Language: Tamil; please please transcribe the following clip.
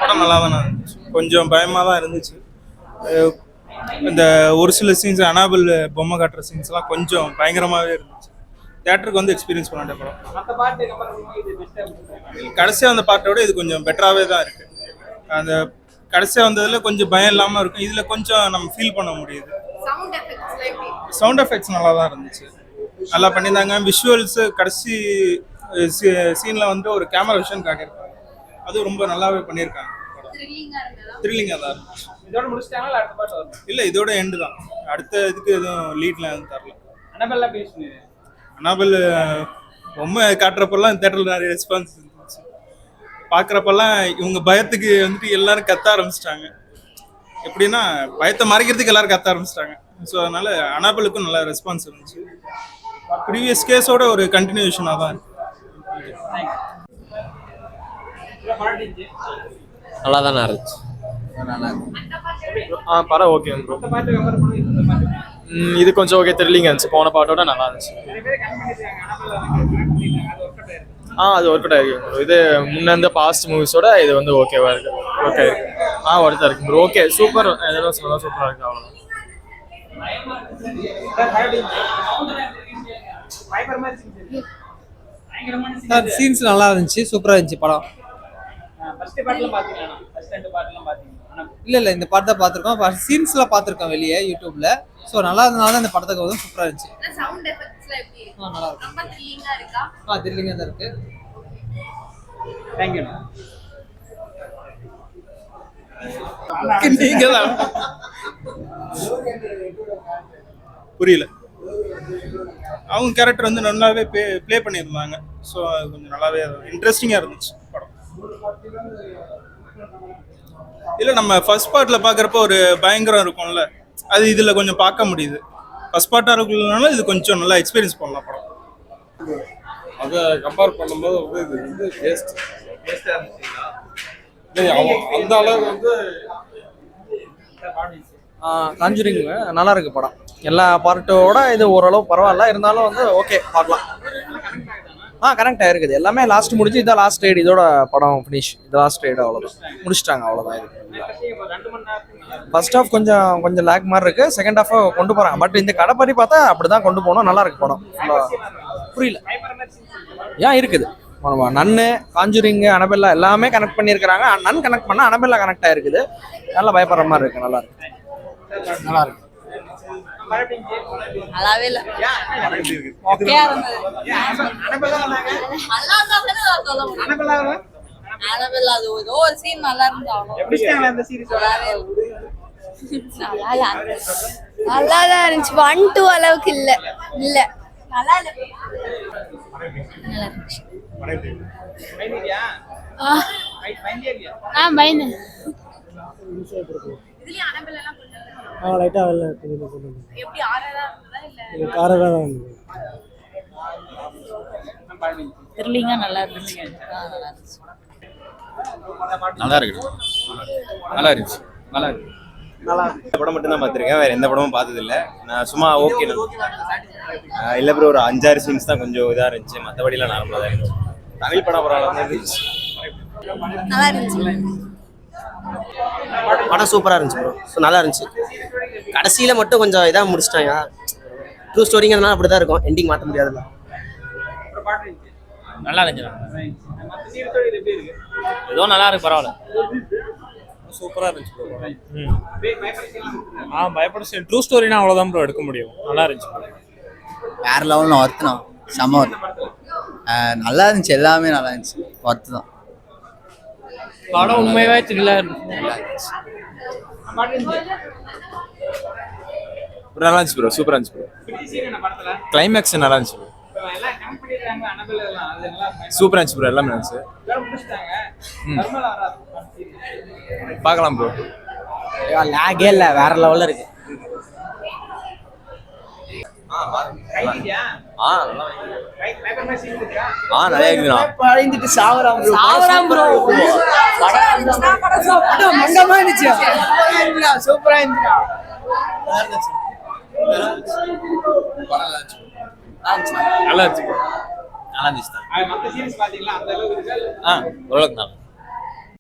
படம் நல்லா தானே இருந்துச்சு. கொஞ்சம் பயமாக தான் இருந்துச்சு. இந்த ஒரு சில சீன்ஸ் அனாபிள் பொம்மை காட்டுற சீன்ஸ்லாம் கொஞ்சம் பயங்கரமாகவே இருந்துச்சு. தேட்டருக்கு வந்து எக்ஸ்பீரியன்ஸ் பண்ண வேண்டிய படம். கடைசியாக அந்த பாட்டோட இது கொஞ்சம் பெட்டராகவே தான் இருக்குது. அந்த கடைசியாக வந்ததில் கொஞ்சம் பயம் இல்லாமல் இருக்கும். இதில் கொஞ்சம் நம்ம ஃபீல் பண்ண முடியுது. சவுண்ட் எஃபெக்ட்ஸ் நல்லா தான் இருந்துச்சு, நல்லா பண்ணியிருந்தாங்க. விஷுவல்ஸு கடைசி சீனில் வந்து ஒரு கேமரா விஷன் காட்டியிருக்காங்க, அது ரொம்ப நல்லாவே பண்ணியிருக்காங்க. த்ரில்லிங்காக தான் இருந்துச்சு. இல்லை, இதோட எண்டு தான். அடுத்த இதுக்கு எதுவும் லீட்லாம் எதுவும் தரல. அனாபல் பொம்மை காட்டுறப்பெல்லாம் தேட்டரில் நிறைய ரெஸ்பான்ஸ் இருந்துச்சு. பார்க்குறப்பெல்லாம் இவங்க பயத்துக்கு வந்துட்டு எல்லாரும் கத்த ஆரம்பிச்சிட்டாங்க. எப்படின்னா பயத்தை மறைக்கிறதுக்கு எல்லாரும் கத்த ஆரம்பிச்சிட்டாங்க. ஸோ அதனால அனாபலுக்கும் நல்ல ரெஸ்பான்ஸ் இருந்துச்சு. ப்ரீவியஸ் கேஸோட ஒரு கண்டினியூஷனாக தான் இருக்கு. நல்லா தானே இருந்துச்சு. படம் ஓகே ப்ரோ. இது கொஞ்சம் ஓகே, த்ரில்லிங்காக இருந்துச்சு. போன பாட்டோட நல்லா இருந்துச்சு. அது ஒர்க் அவுட் ஆகிருக்கு. இது முன்ன இருந்த பாஸ்ட் மூவிஸோட இது வந்து ஓகேவா இருக்கு. ஓகே ஒர்த்தா இருக்கு ப்ரோ. ஓகே சூப்பர், எதோ சொல்லலாம், சூப்பராக இருக்கு. அவ்வளோதான். சீன்ஸ் நல்லா இருந்துச்சு, சூப்பராக இருந்துச்சு படம். இல்லை இந்த படத்தை பார்த்துருக்கோம், சீன்ஸ்லாம் பார்த்துருக்கோம் வெளியே யூடியூப்ல. ஸோ நல்லா இருந்தனால தான் இந்த படத்துக்கு வந்து சூப்பராக இருந்துச்சு. நல்லா இருக்கு, த்ரில்லிங்காக தான் இருக்கு. தேங்க்யூ. புரியல. அவங்க கேரக்டர் வந்து நல்லாவே ப்ளே பண்ணியிருந்தாங்க. ஸோ அது கொஞ்சம் நல்லாவே இன்ட்ரெஸ்டிங்காக இருந்துச்சு படம். இல்லை, நம்ம ஃபர்ஸ்ட் பார்ட்டில் பார்க்குறப்ப ஒரு பயங்கரம் இருக்கும்ல, அது இதில் கொஞ்சம் பார்க்க முடியுது. ஃபர்ஸ்ட் பார்ட்டாக இருக்குனால இது கொஞ்சம் நல்லா எக்ஸ்பீரியன்ஸ் பண்ணலாம் படம். அதை கம்பேர் பண்ணும்போது வந்து இது வந்து வேஸ்ட்டாக இருந்துச்சுங்களா? அந்த அளவுக்கு வந்து காஞ்சூரிங் நல்லா இருக்கு படம். எல்லா பார்ட்டோட இது ஓரளவு பரவாயில்ல, இருந்தாலும் வந்து ஓகே பார்க்கலாம். கரெக்ட் ஆயிருக்குது. எல்லாமே லாஸ்ட் முடிஞ்சு இதான் லாஸ்ட் ரைடு. இதோட படம் ஃபினிஷ். இது லாஸ்ட் ரைடு, அவ்வளோதான், முடிச்சிட்டாங்க, அவ்வளோதான். இது ஃபர்ஸ்ட் ஹாஃப் கொஞ்சம் லேக் மாதிரி இருக்கு. செகண்ட் ஹாஃப் கொண்டு போறாங்க. பட் இந்த கடைப்படி பார்த்தா அப்படிதான் கொண்டு போனோம். நல்லா இருக்கு படம். புரியல இருக்குது. நன்னு, காஞ்சூரிங், அனபெல்லா எல்லாமே கனெக்ட் பண்ணியிருக்கிறாங்க. நன் கனெக்ட் பண்ணா அனபெல்லா கனெக்ட் ஆயிருக்குது. நல்லா பயப்படுற மாதிரி இருக்கு. நல்லா இருக்கு. நல்லாவே இல்ல. அது ஏதோ ஒரு சீன் நல்லா நல்லாதான் இருந்துச்சு. 1 2 அளவுக்கு இல்ல நல்லா இல்ல. பயந்தேன். லைட்டா வரல. த்ரில்லிங்கா நல்லா இருந்துச்சு. நல்லா இருக்கு. இந்த படம் மட்டும் தான் பார்த்துருக்கேன், வேற எந்த படமும் பார்த்தது இல்லை. நான் சும்மா ஓகே இல்லை ப்ரோ, ஒரு 5-6 சீன்ஸ் தான் கொஞ்சம் இதாக இருந்துச்சு. மற்றபடிலாம் நார்மலாக தான் இருந்துச்சு. தமிழ் படம் பரவாயில்ல இருந்துச்சு. நல்லா இருந்துச்சு. படம் சூப்பராக இருந்துச்சு ப்ரோ. ஸோ நல்லா இருந்துச்சு. கடைசியில் மட்டும் கொஞ்சம் இதாக முடிச்சிட்டாங்க. ட்ரூ ஸ்டோரிங்கிறதுனால அப்படி தான் இருக்கும். எண்டிங் மாற்ற முடியாதுல்ல. நல்லா இருந்துச்சு. ஏதோ நல்லா இருக்கு, பரவாயில்ல. சூப்பராக இருந்துச்சு ப்ரோ. பயப்பட சீன் ட்ரூ ஸ்டோரினா அவ்வளோதான் ப்ரோ எடுக்க முடியும். நல்லா இருந்துச்சு. வேற லெவலில் ஒர்த்துனா செம்ம ஒர்த்து. நல்லா இருந்துச்சு. எல்லாமே நல்லா இருந்துச்சு. ஒர்த்து தான் படம். உண்மையாவே த்ரில்லர் நல்லா இருந்துச்சு ப்ரோ. சூப்பராக இருந்துச்சு ப்ரோ. கிளைமேக்ஸ் நல்லா இருந்துச்சு ப்ரோ. சூப்பராக இருந்துச்சு ப்ரோ. எல்லாமே இருந்துச்சு. பார்க்கலாம் ப்ரோ. லேகே இல்லை, வேற லெவலில் இருக்கு. நிறைய இருக்குண்ணா. பழந்துட்டு சாவராம் ப்ரோ. மண்டமா இருந்துச்சு. சூப்பரா இருந்துச்சு. நல்லா இருந்துச்சு. ஓரளவுக்கு தான்.